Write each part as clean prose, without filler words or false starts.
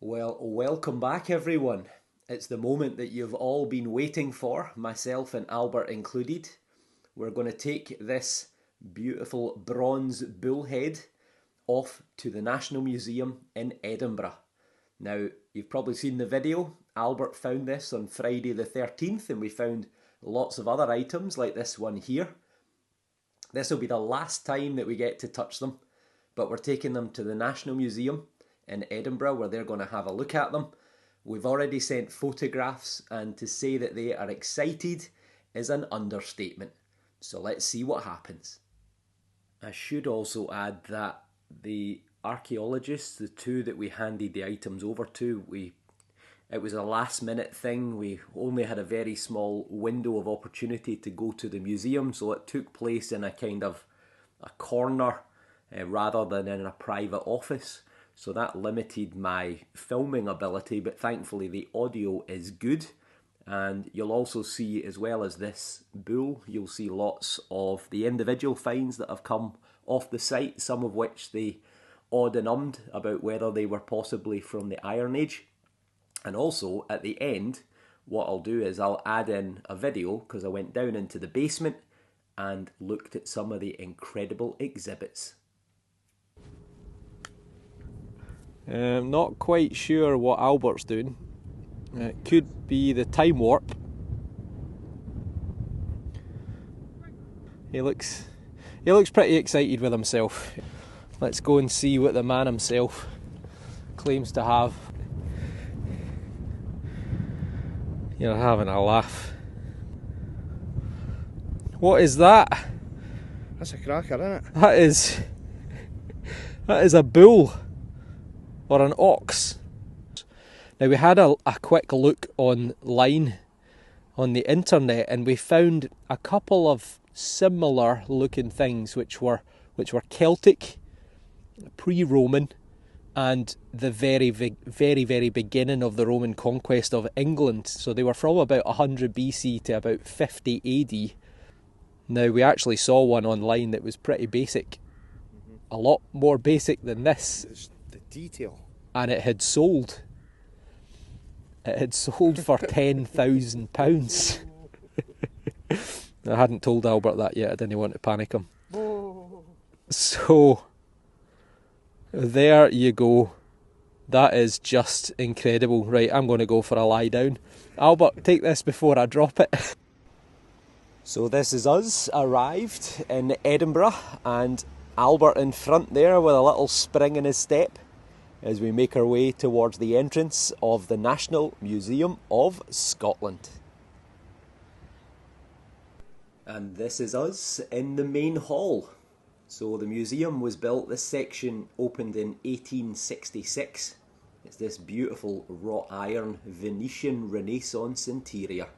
Well, welcome back everyone. It's the moment that you've all been waiting for, myself and Albert included. We're going to take this beautiful bronze bullhead off to the National Museum in Edinburgh. Now, you've probably seen the video. Albert found this on Friday the 13th and we found lots of other items like this one here. This will be the last time that we get to touch them, but we're taking them to the National Museum in Edinburgh where they're going to have a look at them. We've already sent photographs, and to say that they are excited is an understatement. So let's see what happens. I should also add that the archaeologists, the two that we handed the items over to, it was a last minute thing. We only had a very small window of opportunity to go to the museum, so it took place in a kind of a corner rather than in a private office. So that limited my filming ability, but thankfully the audio is good. And you'll also see, as well as this bull, you'll see lots of the individual finds that have come off the site, some of which they awed and ummed about whether they were possibly from the Iron Age. And also, at the end, what I'll do is I'll add in a video, because I went down into the basement and looked at some of the incredible exhibits. Not quite sure what Albert's doing. It could be the time warp. He looks pretty excited with himself. Let's go and see what the man himself claims to have. You're having a laugh. What is that? That's a cracker, isn't it? That is a bull. Or an ox. Now we had a quick look online on the internet and we found a couple of similar looking things which were Celtic, pre-Roman, and the very beginning of the Roman conquest of England. So they were from about 100 BC to about 50 AD. Now we actually saw one online that was pretty basic. A lot more basic than this. It's the detail. And it had sold. It had sold for £10,000. I hadn't told Albert that yet. I didn't want to panic him. So, there you go. That is just incredible. Right, I'm going to go for a lie down. Albert, take this before I drop it. So this is us, arrived in Edinburgh, and Albert in front there with a little spring in his step as we make our way towards the entrance of the National Museum of Scotland. And this is us in the main hall. So the museum was built, this section opened in 1866. It's this beautiful wrought iron Venetian Renaissance interior.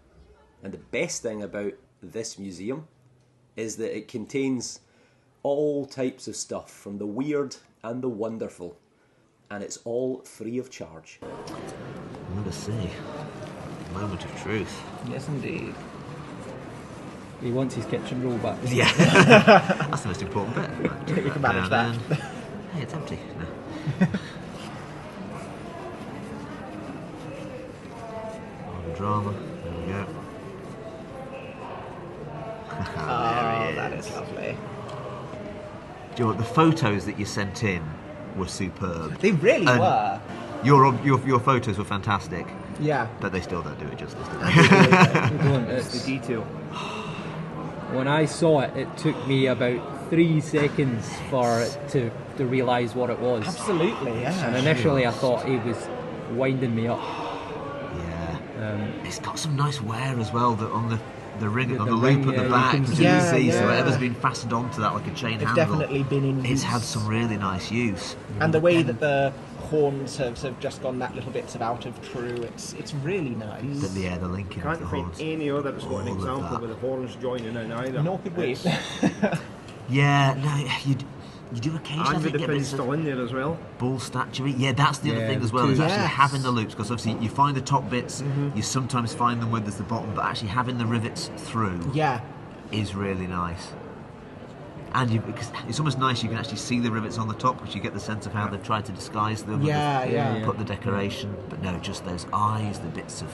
And the best thing about this museum is that it contains all types of stuff, from the weird and the wonderful. And it's all free of charge. Let us see. Moment of truth. Yes, indeed. He wants his kitchen roll back. Yeah. That's the most important bit. You can manage that. Hey, it's empty. No. On drama. There we go. Oh, that is lovely. Do you know what? The photos that you sent in were superb. They really were. Your photos were fantastic. Yeah. But they still don't do it justice, do they? It's the detail. When I saw it, it took me about 3 seconds for it to realise what it was. Absolutely, yeah. And initially I thought he was winding me up. Yeah. It's got some nice wear as well that on the ring, on the ring, loop at the you back, can you see. can see. Yeah. So whatever's been fastened onto that like a chain It's handle. definitely been in use. It's had some really nice use. And the way that the horns have just gone that little bit out of true, it's really nice. The linking of Can't the find horns. any other that's got an All of example that. with the horns joining in either. Nor could we. Yeah, no, you do occasionally And I with think the get pin bits of still in there as well. bull statuary. Yeah, that's the other Yeah, thing as well, is too. actually Yes. having the loops, because obviously you find the top bits, you sometimes find them where there's the bottom, but actually having the rivets through Yeah. is really nice. And because it's almost nice, you can actually see the rivets on the top, because you get the sense of how they've tried to disguise them. Yeah. Put the decoration, but no, just those eyes, the bits of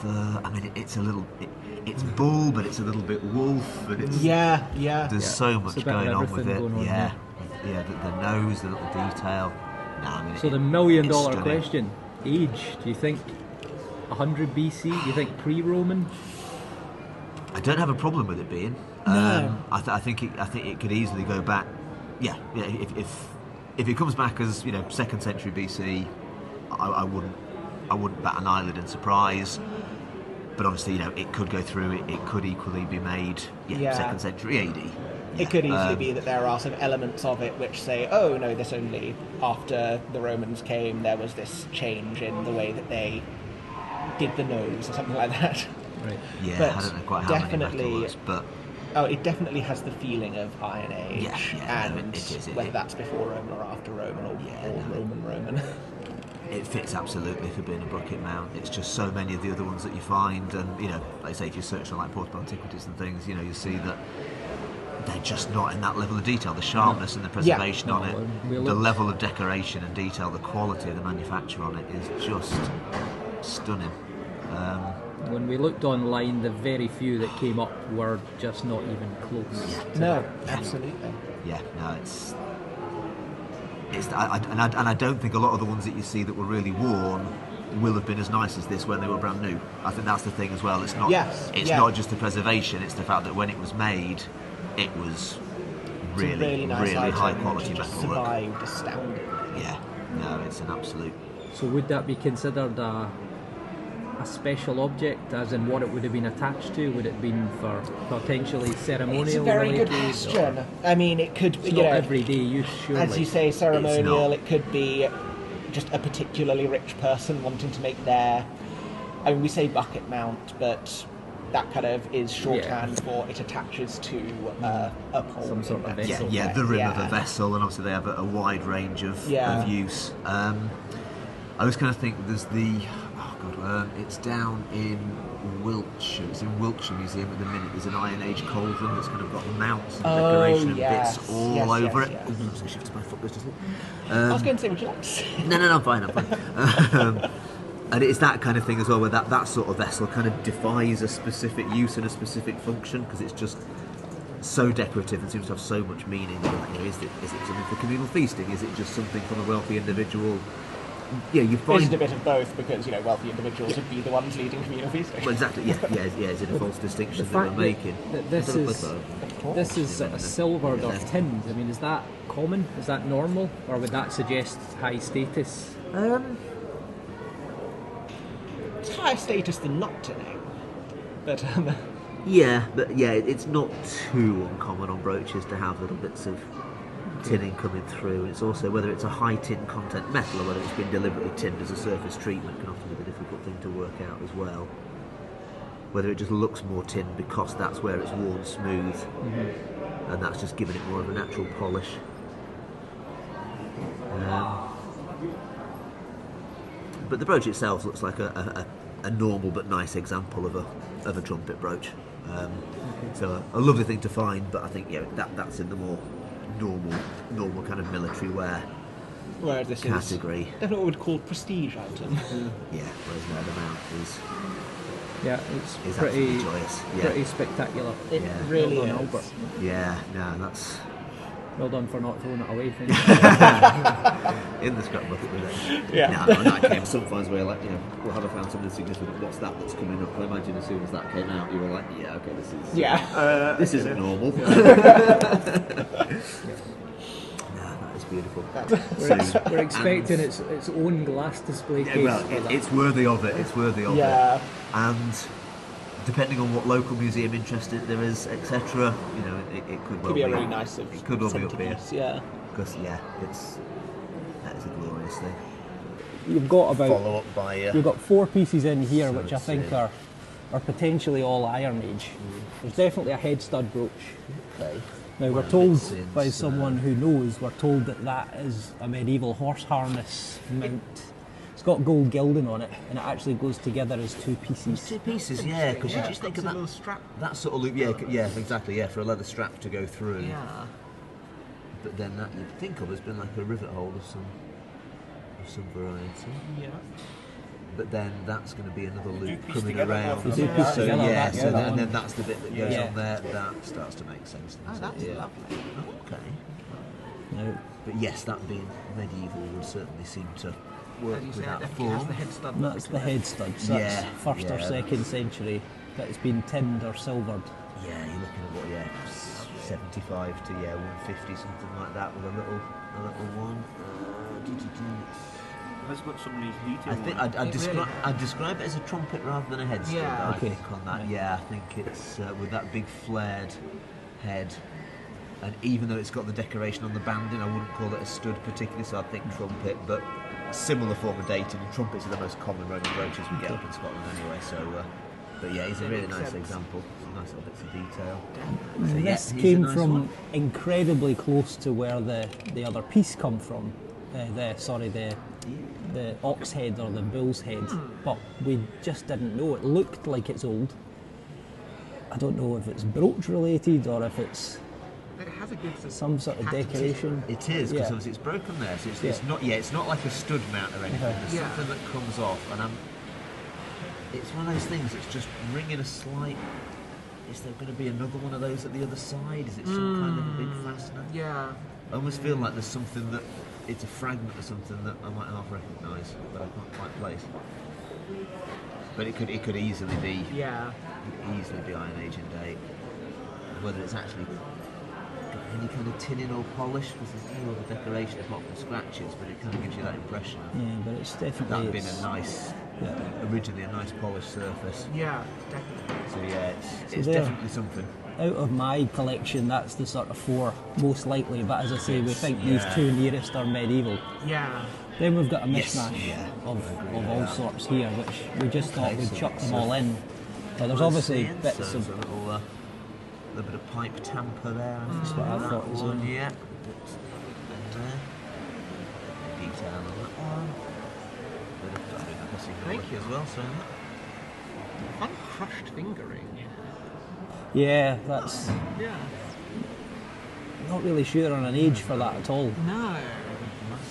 fur. I mean, it's a little, it's bull, but it's a little bit wolf, and it's There's so much going on with it. The nose, the little detail. No, I mean, so the $1 million question: age? Do you think 100 BC? Do you think pre-Roman? I don't have a problem with it being. No. I think it could easily go back. Yeah. If it comes back as 2nd century BC, I wouldn't bat an eyelid in surprise. But obviously, it could go through. It could equally be made 2nd century AD. Yeah. It could easily be that there are some elements of it which say, oh no, this only after the Romans came there was this change in the way that they did the nose or something like that. Right. Yeah, but I don't know quite how many metalworks, but it definitely has the feeling of Iron Age, and it is. whether that's before Roman or after Roman or Roman. It fits absolutely for being a bucket mount. It's just so many of the other ones that you find, and like I say, if you search on like portable antiquities and things, you see that they're just not in that level of detail. The sharpness and the preservation on it, the level of decoration and detail, the quality of the manufacture on it is just stunning. When we looked online, the very few that came up were just not even close. Absolutely. Yeah, no, I don't think a lot of the ones that you see that were really worn will have been as nice as this when they were brand new. I think that's the thing as well. It's not. Not just the preservation; it's the fact that when it was made, it was really high quality metalwork. Survived astoundingly. Yeah, no, it's an absolute. So would that be considered a special object, as in what it would have been attached to? Would it have been for potentially ceremonial? It's a very good question. I mean, it could be not everyday use, surely. As you say, ceremonial. It could be just a particularly rich person wanting to make their. I mean, we say bucket mount, but that kind of is shorthand for it attaches to a pole. Some sort of vessel. Yeah, the rim of a vessel, and obviously they have a wide range of use. I was kind of think there's the. It's down in Wiltshire. It's in Wiltshire Museum at the minute. There's an Iron Age cauldron that's kind of got mounts and decoration and bits all over it. Oh, I shifted my foot just I was going to say, would you like to see? No, I'm fine. And it's that kind of thing as well, where that sort of vessel kind of defies a specific use and a specific function, because it's just so decorative and seems to have so much meaning. Is it something for communal feasting? Is it just something from a wealthy individual? Yeah, you find. Is it a bit of both, because wealthy individuals would be the ones leading communal feasting? Well, exactly. Yeah. Is it a false distinction that we're making? This is silvered or tinned. I mean, is that common? Is that normal, or would that suggest high status? It's higher status than not tinning, but it's not too uncommon on brooches to have little bits of tinning coming through. It's also whether it's a high tin content metal or whether it's been deliberately tinned as a surface treatment can often be the difficult thing to work out as well. Whether it just looks more tin because that's where it's worn smooth, and that's just giving it more of a natural polish. But the brooch itself looks like a normal but nice example of a trumpet brooch. So a lovely thing to find, but I think that's in the more normal kind of military wear whereas this category. Is definitely what we'd call prestige item. Whereas the mount is it's pretty joyous. Pretty spectacular. It really well done, is. Albert. Yeah, no, that's well done for not throwing it away. in the scrapbook with it. Yeah. No, that came some finds where we'll have found something significant. What's that's coming up? I imagine as soon as that came out, you were like, this isn't normal. That is beautiful. We're expecting its own glass display case. It's worthy of it. It's worthy of it. And depending on what local museum interest there is, etc., it could well be a really nice. It could well be up here. Yeah. Because that is a glorious thing. You've got about follow up by. You've got 4 pieces in here, which I think are potentially all Iron Age. There's definitely a head stud brooch. Okay. Now we're told by someone who knows, we're told that is a medieval horse harness mount. It's got gold gilding on it, and it actually goes together as two pieces. Two pieces, yeah, because you just think of a little strap. that sort of loop. Yeah, exactly. Yeah, for a leather strap to go through. Yeah. But then that you'd think of as being like a rivet hole of some variety. Yeah. But then that's going to be another loop piece coming together around. more So from the- together, yeah, that- so that and then one. that's the bit that goes Yeah. on there. That starts to make sense. Oh, doesn't that's it? Yeah. lovely. Okay. Now, But yes, that being medieval would certainly seem to work As you with say, it that definitely has form. the head stud. that's the head studs. That's Yeah, first or yeah, second century. That's been tinned or silvered. Yeah, you're looking at what? Yeah, 75 to 150, something like that, with a little one. Has got some of these I details. think I'd describe it as a trumpet rather than a head stud. Yeah. I think on that. Yeah, I think it's with that big flared head, and even though it's got the decoration on the banding, I wouldn't call it a stud particularly. So I think trumpet, but similar form of dating. Trumpets are the most common Roman brooches we get up in Scotland anyway. So, but yeah, he's a really nice example. Some nice little bits of detail. So, yeah, This he's a came nice from one. incredibly close to where the other piece come from. The ox head or the bull's head, but we just didn't know. It looked like it's old. I don't know if it's brooch related or if it's It has a good sort of some sort of pattern. decoration. It is, because Yeah. obviously it's broken there, so it's not. Yeah, it's not like a stud mount or anything. There's Yeah. something that comes off, and it's one of those things that's just ringing a slight. Is there going to be another one of those at the other side? Is it some kind of a big fastener? Yeah. I almost feel like there's something that it's a fragment of something that I might half recognise, but I can't quite place. But it could easily be Yeah. Iron Age in date. Whether it's actually got any kind of tinning or polish, because there's no other decoration apart from scratches, but it kind of gives you that impression of Yeah, but it's that definitely being a nice, originally a nice polished surface. Yeah, definitely. So yeah, it's there- definitely something. out of my collection. That's the sort of four most likely. But as I say, we think Yeah. these two nearest are medieval. Yeah. Then we've got a Yes, mishmash yeah, of I agree all with that. sorts here, which we just thought Okay, we'd so- chuck them so- all in. But there's obviously bits so of there's a little bit of pipe tamper there. I think. That's what I That thought as one, well. yeah. And there. Detail on that one. Bit of Thank work you. as well. So Uncrushed fingering. yeah. That's Yeah. not really sure on an age for that at all. No. nice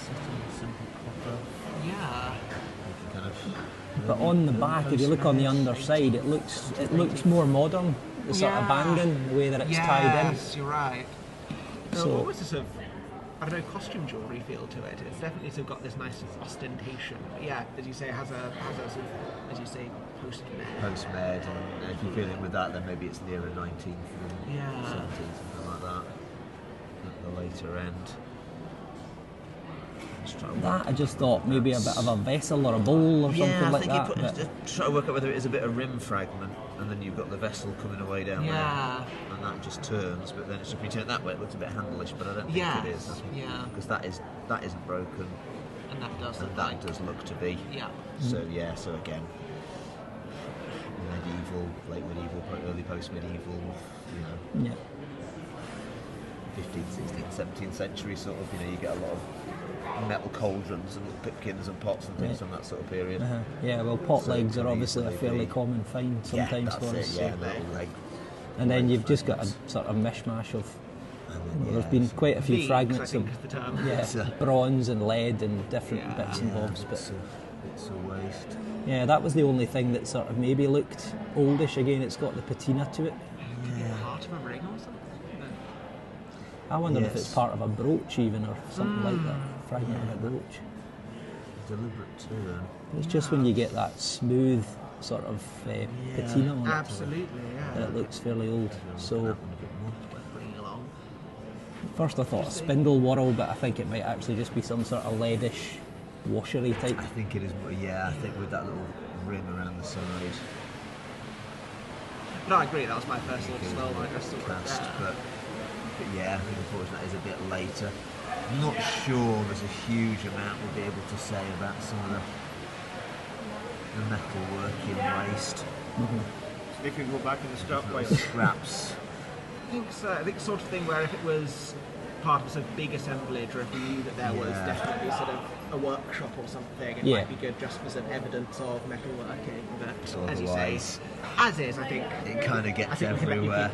setting, simple copper. Yeah. You can kind of. But on the back, if you look on the underside, it looks more modern. The sort of Yeah. banging, the way that it's tied in. Yes, you're right. So- Almost a sort of, I don't know, costume jewellery feel to it. It's definitely sort of got this nice ostentation. But yeah, as you say, it has a sort of, as you say, post-med. Post-med, and if you're feeling with that, then maybe it's nearer 19th than Yeah. 17th, something like that. At the later end. Just try to That I just thought maybe a bit of a vessel or a bowl or something I like think that. you but- just try to work out whether it is a bit of rim fragment, and then you've got the vessel coming away down Yeah. there, and that just turns. But then it's if you turn it that way, it looks a bit handlish, but I don't think Yes, it is. I think yeah. because that isn't broken, And that does and look that like. does look to be. Yeah. So yeah, so again, medieval, late medieval, early post-medieval, you know, yeah. 15th, 16th, 17th century sort of. You know, you get a lot of metal cauldrons and little pipkins and pots and things Yeah. from that sort of period. Yeah, well, pot So it legs could are obviously a easily fairly be- common find sometimes yeah, for that's us. it, yeah, metal leg. And then you've just got a fragments. sort of mishmash of. And Well, then, there's yeah, been so quite a few Leagues, fragments I think of is the term. It's a- bronze and lead and different Yeah. bits and bobs. But it's a waste. yeah, that was the only thing that sort of maybe looked oldish. Again, it's got the patina to it. Could be the heart of a ring or something. I wonder if Yes. it's part of a brooch even or something like that. Fragment of a brooch. Deliberate turn. It's just when you get that smooth sort of patina on it Absolutely, that yeah. it looks fairly old. So That one a bit more. Bringing along. first I thought a spindle whorl, but I think it might actually just be some sort of leadish washery type. I think it is. Yeah, I think with that little ring around the side. No, I agree. That was my first thought as well when I just saw it Cast, there. but yeah, I think unfortunately that is a bit later. I'm not sure there's a huge amount we'll be able to say about some of the metalwork in waste. So they can go back in the scrap Little pile. scraps. I think so. I think sort of thing where if it was part of a sort of big assemblage, or if we knew that there was definitely sort of a workshop or something, it Yeah. might be good just for some evidence of metalworking. But as you Otherwise, say, as is, I think it kind of I gets think we can let you everywhere.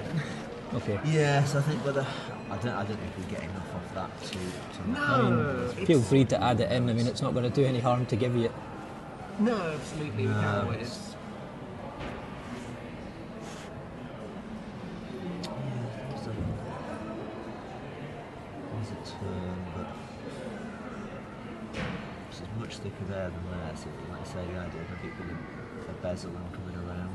Okay. Yes, I think whether I don't think we get enough of that to No, Feel it's- free to add it in. I mean, it's not going to do any harm to give you it. No, absolutely, we can always. There's a turn, but it's much thicker there than there. So, like I say, the idea of maybe with a bezel and coming around,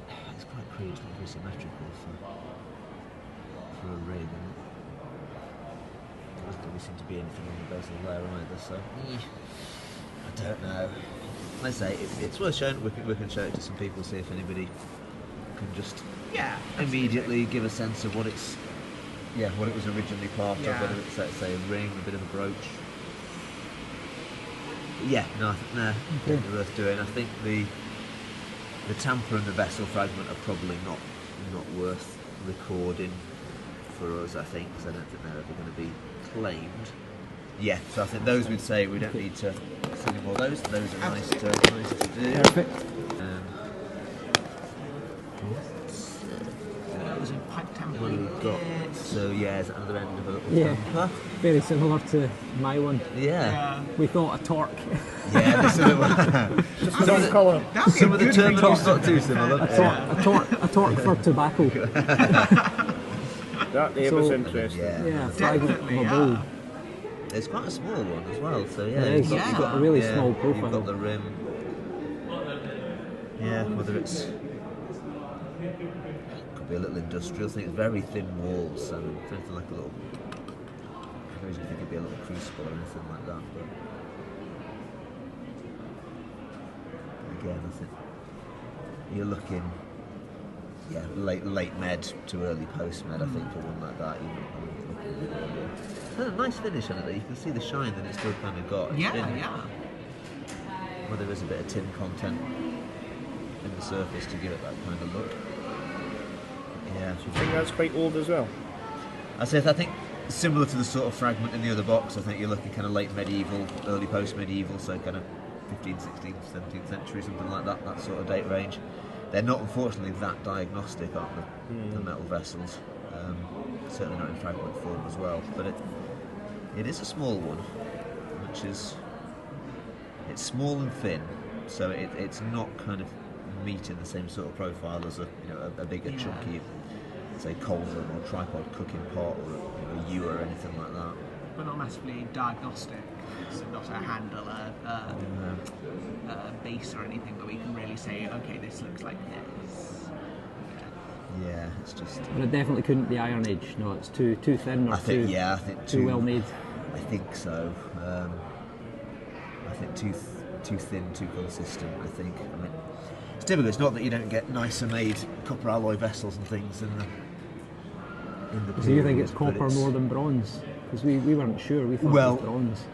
but it's quite crude. It's not very symmetrical for a rig. And there doesn't really seem to be anything on the bezel there either. So I don't know. Like I say, it's worth showing. We can show it to some people, see if anybody can just immediately give a sense of what it's. Yeah, what it was originally part of, whether it's, let's say, a ring, a bit of a brooch. Yeah, no, definitely worth doing. I think the tamper and the vessel fragment are probably not worth recording for us, I think, because I don't think they're ever going to be claimed. Yeah, so I think those we'd say we don't need to see any more of those. Those are nice to do. Perfect. Those in pipe tamper. What have we got? So yeah, is another end of a little Yeah. tamper. Very similar to my one. Yeah. We thought a torque. Yeah, this is a Just the wrong colour. some of the terminology's not too similar. A torque for tobacco. That neighbour's interesting. Yeah, a fragment of a bowl. It's quite a small one as well, so yeah. It is. It's got a really small profile. You've got the rim. Yeah, whether it's could be a little industrial thing. It's very thin walls, so anything like a little. I don't think it'd be a little crucible or anything like that, but again, I think you're looking. Yeah, late med to early post med. I think for one like that, a nice finish on it. You can see the shine that it's still kind of got. Well, there is a bit of tin content in the surface to give it that kind of look. Yeah, I think that's quite old as well. I think similar to the sort of fragment in the other box. I think you're looking kind of late medieval, early post medieval, so kind of 15th, 16th, 17th century, something like that. That sort of date range. They're not, unfortunately, that diagnostic, aren't they, the metal vessels. Certainly not in fragment form as well. But it is a small one, which is... It's small and thin, so it's not kind of meeting the same sort of profile as a bigger, chunky, say, cauldron or tripod cooking pot or a ewer or anything like that. But not massively diagnostic. It's not a handle, a base or anything, but we can really say, okay, this looks like this. Yeah, it's just. But it definitely couldn't be Iron Age. No, it's too thin or I think too well made. I think so. I think too thin, too consistent. I think. I mean, it's difficult. It's not that you don't get nicer made copper alloy vessels and things in the. So you think period, it's copper but more than bronze? Because we weren't sure. We thought Well, it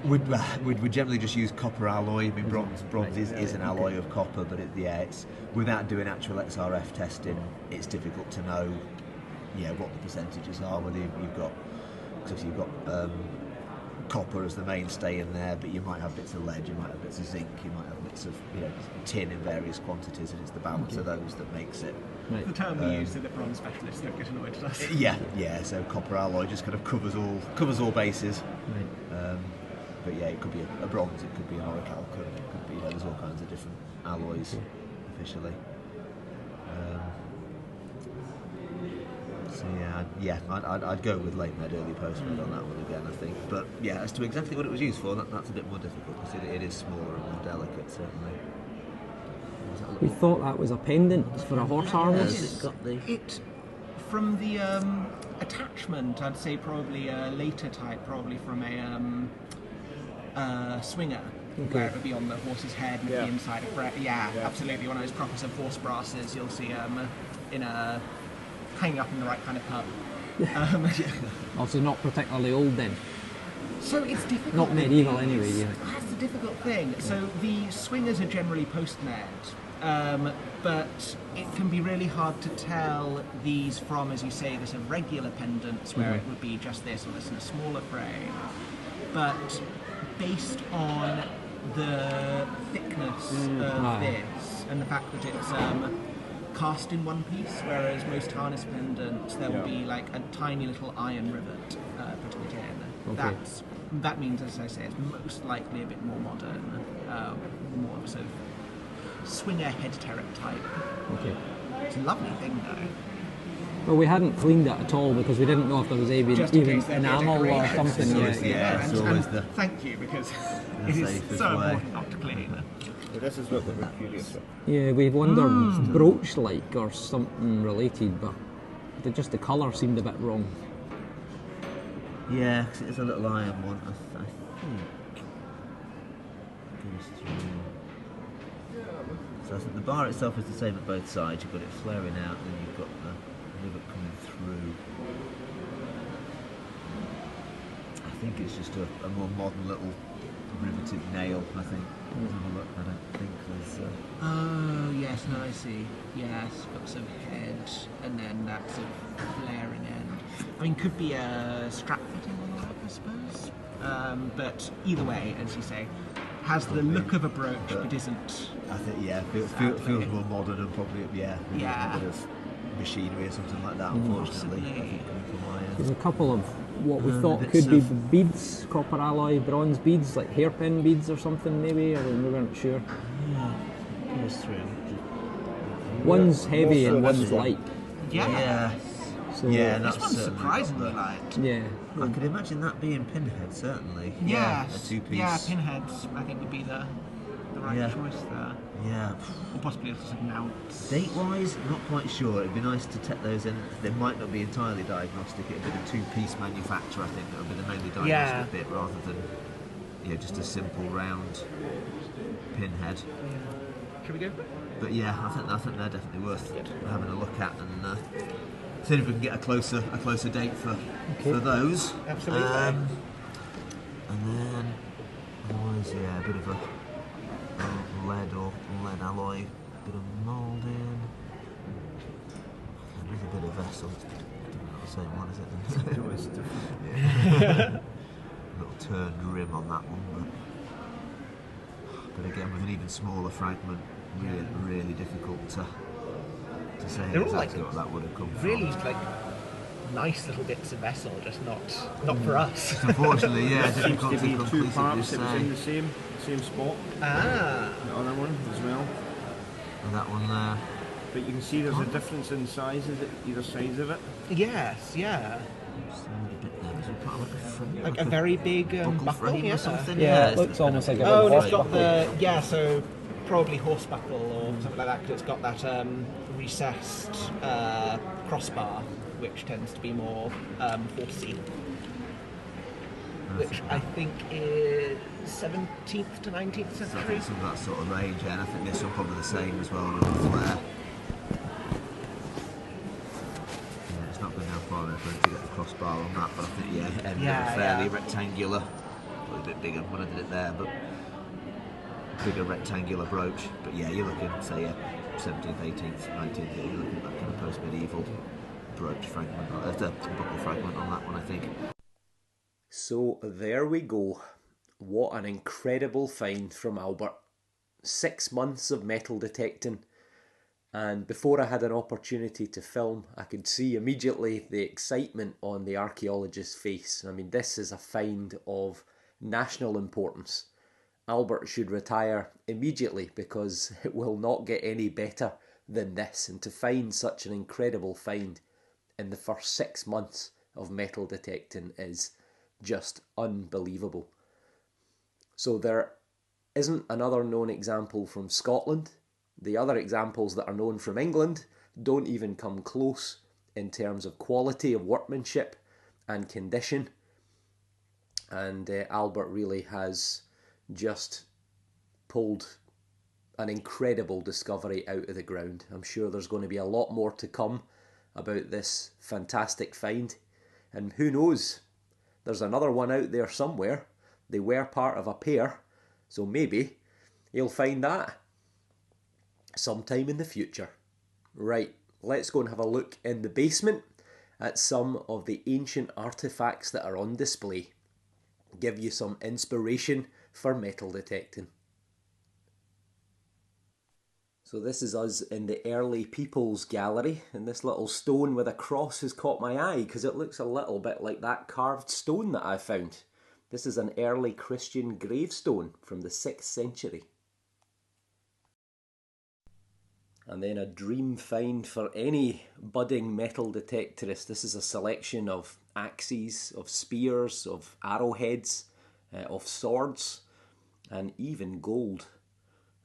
was bronze. we'd generally just use copper alloy. I mean, bronze is an alloy of copper, but it's without doing actual XRF testing, it's difficult to know, what the percentages are. Whether you've got, because you've got copper as the mainstay in there, but you might have bits of lead, you might have bits of zinc, you might have bits of tin in various quantities, and it's the balance of those that makes it. Right. The term we use so that bronze specialists don't get annoyed at us. Yeah. So copper alloy just kind of covers all bases. Right. But yeah, it could be a bronze, it could be an orichalcum, it could be there's all kinds of different alloys officially. So I'd go with late med, early post med on that one again, I think. But yeah, as to exactly what it was used for, that's a bit more difficult because it is smaller and more delicate, certainly. We thought that was a pendant for a horse harness. It, from the attachment, I'd say probably a later type, probably from a swinger, where it would be on the horse's head with the inside of absolutely, one of those proper sort of horse brasses you'll see hanging up in the right kind of pub. Also not particularly old then. So it's difficult. Not medieval anyway, yeah. That's the difficult thing. So the swingers are generally post-med. but it can be really hard to tell these from, as you say, this irregular pendants where it would be just this or this in a smaller frame. But based on the thickness of this and the fact that it's cast in one piece, whereas most harness pendants there will be like a tiny little iron rivet putting it in. Okay. That means, as I say, it's most likely a bit more modern, more of a sort of swinger head turret type. Okay. It's a lovely thing though. Well, we hadn't cleaned it at all because we didn't know if there was even Just in case there'd be a enamel or decoration. something. It's always the Thank you, because it is safest so way. important not to clean. Well, this is what we were curious about. Yeah, we wondered brooch-like or something related, but the colour seemed a bit wrong. Yeah, 'cause it's a little iron one, I think. Goes through. So I think the bar itself is the same at both sides. You've got it flaring out, and then you've got the rivet coming through. I think it's just a more modern little riveted nail, I think. Let's have a look. I don't think there's... Oh, yes, no, I see. Yes, got some head, and then that sort of flaring end. I mean, could be a strap fitting on that, I suppose. But either way, as you say, has the look of a brooch, but isn't. I think, feels more modern and probably, a bit of machinery or something like that, unfortunately. I think, coming from my end. There's a couple of what we thought bits could be of- beads, copper alloy, bronze beads, like hairpin beads or something maybe, or we weren't sure. Goes through. One's heavy and Most of one's this one. light. Yeah. So Yeah, This that's one's certainly surprisingly got light. yeah. I could imagine that being pinhead, certainly. Yes. A two-piece. Yeah, pinheads, I think, would be the right Yeah. choice there. Yeah. Or possibly a sort of mounts. Date-wise, not quite sure. It'd be nice to take those in. They might not be entirely diagnostic. It'd be the two-piece manufacture, I think, that would be the mainly diagnostic bit, rather than just a simple round pinhead. Should we go for it? But yeah, I think they're definitely worth having a look at and seeing if we can get a closer date for those. Absolutely. And then otherwise, a bit of a lead or lead alloy, bit of moulding. There's a bit of vessel. Not the same one, is it? It was different. Little turned rim on that one, but again with an even smaller fragment, really difficult to say They're all exactly like what that would have come Really, from. like, nice little bits of vessel, just not for us. Unfortunately, Seems difficult to to be two conclusively parts. It was say. in the same spot. Ah. The other one as well. And that one there. But you can see there's a difference in sizes at either sides of it. Yes, yeah. So a bit there. Is it part of like a frame? Like a very big buckle buckle, frame yeah. or something? Yeah, it it's looks kind almost of like a Oh, and big it's got buckle. the so probably horse buckle or something like that, because it's got that recessed crossbar, which tends to be more horsey. Which I think is 17th to 19th So I century. think some of that sort of range, and I think this one probably the same as well with the flare. Yeah, it's not going down far enough for it to get the crossbar on that, but I think end of a fairly rectangular, well, a bit bigger when I did it there, but bigger rectangular brooch. But yeah, you're looking, say, 17th, 18th, 19th. You're looking at that kind of post-medieval brooch fragment, the buckle fragment on that one, I think. So there we go. What an incredible find from Albert. 6 months of metal detecting, and before I had an opportunity to film, I could see immediately the excitement on the archaeologist's face. I mean, this is a find of national importance. Albert should retire immediately because it will not get any better than this, and to find such an incredible find in the first 6 months of metal detecting is just unbelievable. So there isn't another known example from Scotland. The other examples that are known from England don't even come close in terms of quality of workmanship and condition. And Albert really has just pulled an incredible discovery out of the ground. I'm sure there's going to be a lot more to come about this fantastic find. And who knows, there's another one out there somewhere. They were part of a pair, so maybe you'll find that. sometime in the future. Right, let's go and have a look in the basement at some of the ancient artefacts that are on display. Give you some inspiration for metal detecting. So this is us in the early people's gallery, and this little stone with a cross has caught my eye because it looks a little bit like that carved stone that I found. This is an early Christian gravestone from the 6th century. And then a dream find for any budding metal detectorist. This is a selection of axes, of spears, of arrowheads, of swords, and even gold.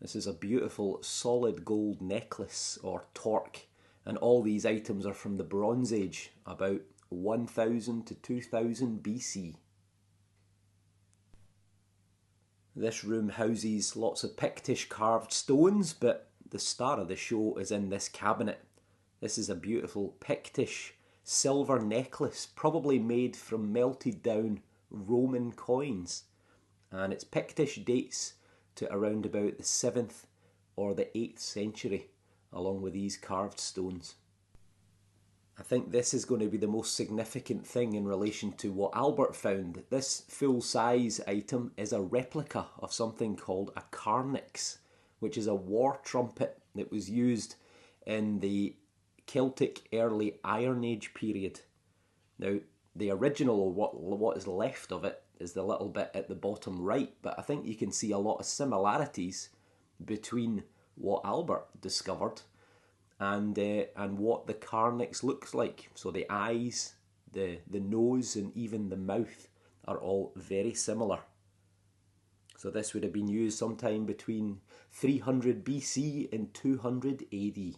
This is a beautiful solid gold necklace or torque, and all these items are from the Bronze Age, about 1000 to 2000 BC. This room houses lots of Pictish carved stones, but the star of the show is in this cabinet. This is a beautiful Pictish silver necklace, probably made from melted down Roman coins, and its Pictish dates to around about the 7th or the 8th century, along with these carved stones. I think this is going to be the most significant thing in relation to what Albert found. This full-size item is a replica of something called a carnix, which is a war trumpet that was used in the Celtic early Iron Age period. Now, the original, or what is left of it, is the little bit at the bottom right, but I think you can see a lot of similarities between what Albert discovered and what the carnix looks like. So the eyes, the nose, and even the mouth are all very similar. So this would have been used sometime between 300 BC and 200 AD.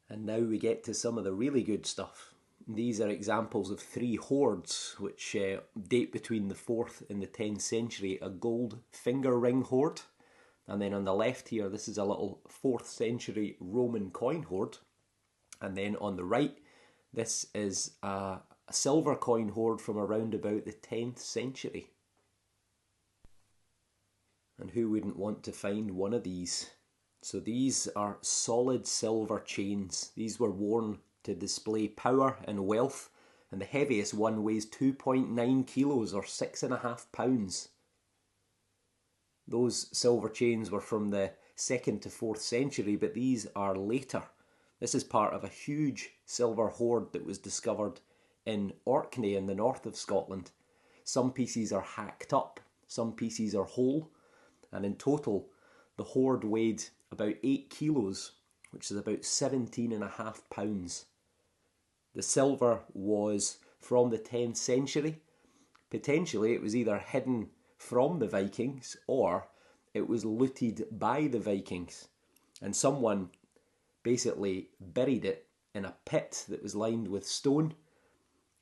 And now we get to some of the really good stuff. These are examples of 3 hoards which date between the 4th and the 10th century. A gold finger ring hoard, and then on the left here this is a little 4th century Roman coin hoard, and then on the right this is a silver coin hoard from around about the 10th century. And who wouldn't want to find one of these? So these are solid silver chains. These were worn to display power and wealth, and the heaviest one weighs 2.9 kilos or 6.5 pounds. Those silver chains were from the 2nd to 4th century, but these are later. This is part of a huge silver hoard that was discovered in Orkney in the north of Scotland. Some pieces are hacked up, some pieces are whole, and in total the hoard weighed about 8 kilos, which is about 17.5 pounds. The silver was from the 10th century. Potentially it was either hidden from the Vikings or it was looted by the Vikings, and someone basically buried it in a pit that was lined with stone,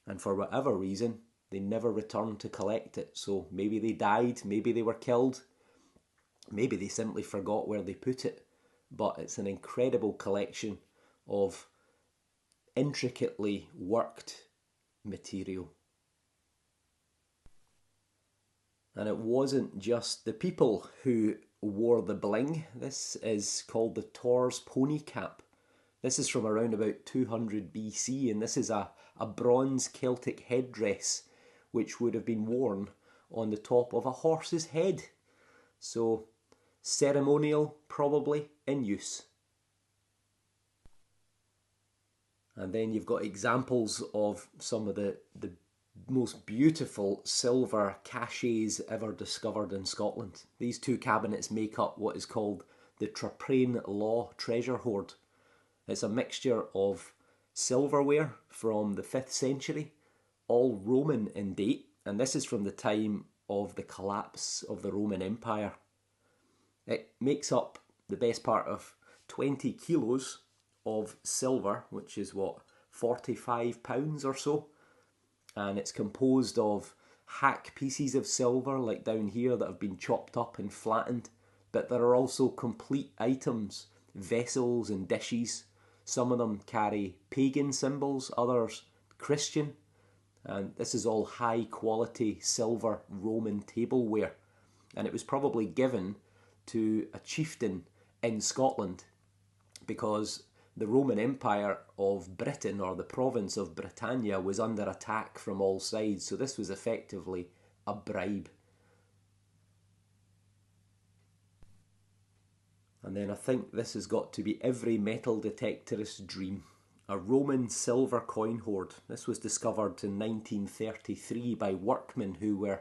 and for whatever reason they never returned to collect it. So maybe they died, maybe they were killed, maybe they simply forgot where they put it, but it's an incredible collection of intricately worked material. And it wasn't just the people who wore the bling. This is called the Tor's pony cap. This is from around about 200 BC, and this is a bronze Celtic headdress which would have been worn on the top of a horse's head. So ceremonial, probably in use. And then you've got examples of some of the most beautiful silver caches ever discovered in Scotland. These 2 cabinets make up what is called the Traprain Law treasure hoard. It's a mixture of silverware from the 5th century, all Roman in date, and this is from the time of the collapse of the Roman Empire. It makes up the best part of 20 kilos of silver, which is what, 45 pounds or so, and it's composed of hack pieces of silver like down here that have been chopped up and flattened, but there are also complete items, vessels and dishes. Some of them carry pagan symbols, others Christian, and this is all high quality silver Roman tableware, and it was probably given to a chieftain in Scotland, because the Roman Empire of Britain, or the province of Britannia, was under attack from all sides. So this was effectively a bribe. And then I think this has got to be every metal detectorist's dream. A Roman silver coin hoard. This was discovered in 1933 by workmen who were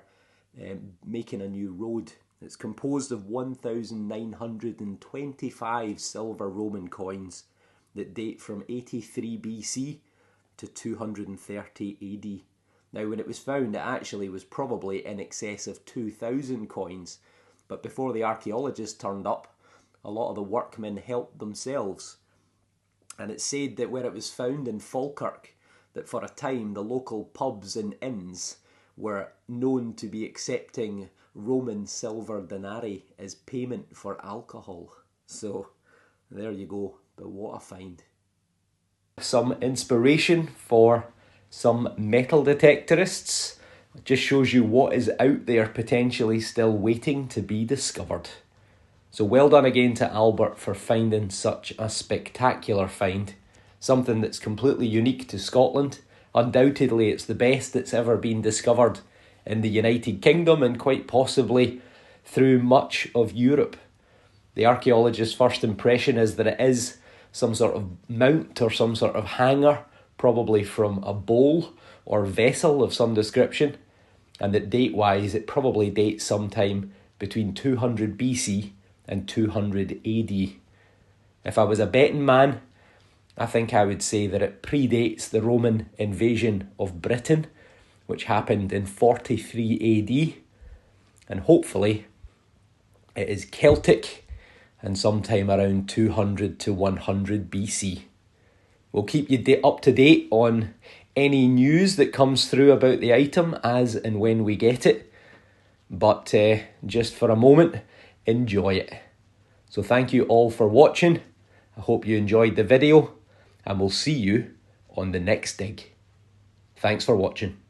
making a new road. It's composed of 1,925 silver Roman coins that date from 83 BC to 230 AD. Now, when it was found, it actually was probably in excess of 2,000 coins. But before the archaeologists turned up, a lot of the workmen helped themselves. And it's said that where it was found in Falkirk, that for a time the local pubs and inns were known to be accepting Roman silver denarii as payment for alcohol. So there you go, but what a find. Some inspiration for some metal detectorists. It just shows you what is out there potentially still waiting to be discovered. So well done again to Albert for finding such a spectacular find. Something that's completely unique to Scotland. Undoubtedly it's the best that's ever been discovered in the United Kingdom and quite possibly through much of Europe. The archaeologist's first impression is that it is some sort of mount or some sort of hanger, probably from a bowl or vessel of some description, and that date-wise it probably dates sometime between 200 BC and 200 AD. If I was a betting man, I think I would say that it predates the Roman invasion of Britain, which happened in 43 AD, and hopefully it is Celtic and sometime around 200 to 100 BC. We'll keep you up to date on any news that comes through about the item as and when we get it, but just for a moment, enjoy it. So thank you all for watching. I hope you enjoyed the video, and we'll see you on the next dig. Thanks for watching.